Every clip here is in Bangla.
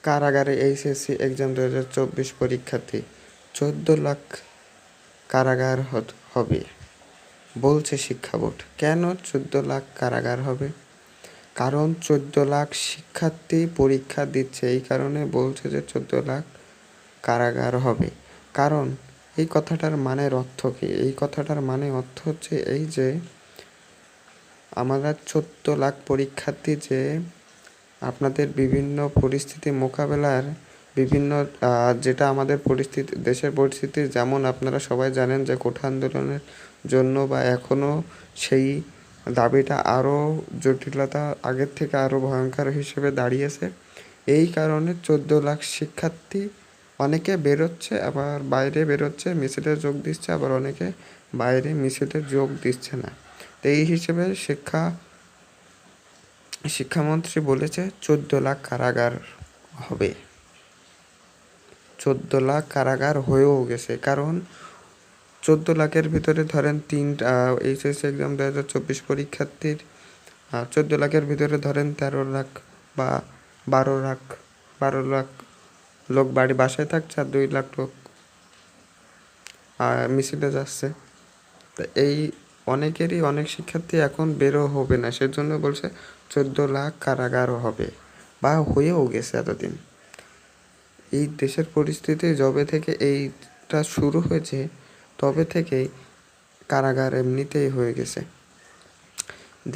কারাগারে এইচএসসি এক্সাম 2024 পরীক্ষার্থী 14 লাখ কারাগার হবে বলছে শিক্ষা বোর্ড। কেন 14 লাখ কারাগার হবে? কারণ 14 লাখ শিক্ষার্থী পরীক্ষা দিচ্ছে, এই কারণে বলছে যে 14 লাখ কারাগার হবে। কারণ এই কথাটার মানের অর্থ কী? এই কথাটার অর্থ হচ্ছে এই যে আমরা 14 লাখ পরীক্ষার্থী যে আপনাদের বিভিন্ন পরিস্থিতি মোকাবেলার বিভিন্ন যেটা আমাদের পরিস্থিতি, দেশের পরিস্থিতি যেমন আপনারা সবাই জানেন যে কোঠা আন্দোলনের জন্য বা এখনও সেই দাবিটা আরও জটিলতা আগের থেকে আরও ভয়ঙ্কর হিসেবে দাঁড়িয়েছে। এই কারণে 14 লাখ শিক্ষার্থী অনেকে বেরোচ্ছে, আবার বাইরে বেরোচ্ছে, মিছিলে যোগ দিচ্ছে, আবার অনেকে বাইরে মিছিলে যোগ দিচ্ছে না। তো এই হিসেবে শিক্ষামন্ত্রী বলেছে 14 লাখ কারাগার হবে। 14 লাখ কারাগার হয়েও গেছে। কারণ 14 লাখের ভিতরে ধরেন এইচএসসি এক্সাম 2024 পরীক্ষার্থীর 14 লাখের ভিতরে ধরেন 13 লাখ বা 12 লাখ লোক বাসায় থাকছে, আর 2 লাখ লোক মিছিলে যাচ্ছে। তো এই অনেকেরই অনেক শিক্ষার্থী এখন বেরো হবে না, সেজন্য বলছে 14 লাখ কারাগারও হবে বা হয়েও গেছে এতদিন। এই দেশের পরিস্থিতি যবে থেকে এইটা শুরু হয়েছে তবে থেকেই কারাগার এমনিতেই হয়ে গেছে।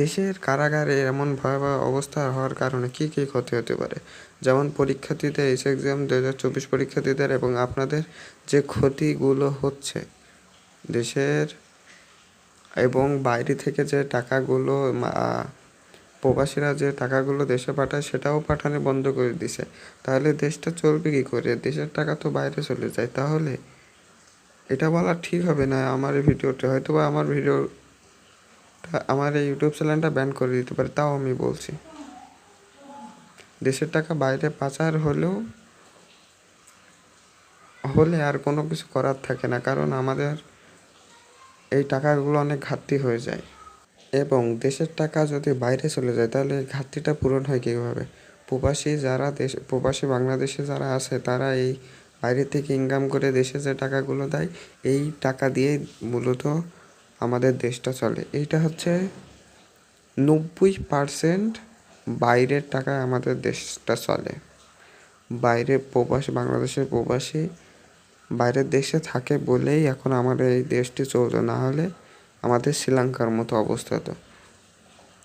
দেশের কারাগারে এমন ভয়াবহ অবস্থা হওয়ার কারণে কী কী ক্ষতি হতে পারে, যেমন পরীক্ষার্থীদের এইচ এক্সাম 2024 পরীক্ষার্থীদের এবং আপনাদের যে ক্ষতিগুলো হচ্ছে দেশের এবং বাইরে থেকে যে টাকাগুলো প্রবাসীরা যে টাকাগুলো দেশে পাঠায় সেটাও পাঠানো বন্ধ করে দিছে। তাহলে দেশটা চলবে কী করে? দেশের টাকা তো বাইরে চলে যায়। তাহলে এটা বলা ঠিক হবে না। আমার এই ভিডিওটা হয়তো বা আমার এই ইউটিউব চ্যানেলটা ব্যান করে দিতে পারে, তাও আমি বলছি দেশের টাকা বাইরে পাচার হলে আর কোনো কিছু করার থাকে না, কারণ আমাদের এই টাকাগুলো অনেক ঘাটতি হয়ে যায়। এবং দেশের টাকা যদি বাইরে চলে যায় তাহলে এই ঘাটতিটা পূরণ হয় কীভাবে? প্রবাসী বাংলাদেশে যারা আছে তারা এই বাইরে থেকে ইনকাম করে দেশে যে টাকাগুলো দেয়, এই টাকা দিয়ে মূলত আমাদের দেশটা চলে। এইটা হচ্ছে 90% বাইরের টাকায় আমাদের দেশটা চলে। বাংলাদেশের প্রবাসী বাইরের দেশে থাকে বলেই এখন আমাদের এই দেশটি চলতো, না হলে আমাদের শ্রীলঙ্কার মতো অবস্থা হতো।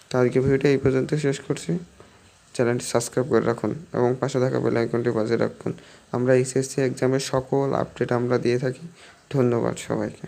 তো আজকে ভিডিওটা এই পর্যন্ত শেষ করছি। চ্যানেলটি সাবস্ক্রাইব করে রাখুন এবং পাশে থাকা বেল আইকনটি বাজিয়ে রাখুন। আমরা এইচএসসি এক্সামের সকল আপডেট আমরা দিয়ে থাকি। ধন্যবাদ সবাইকে।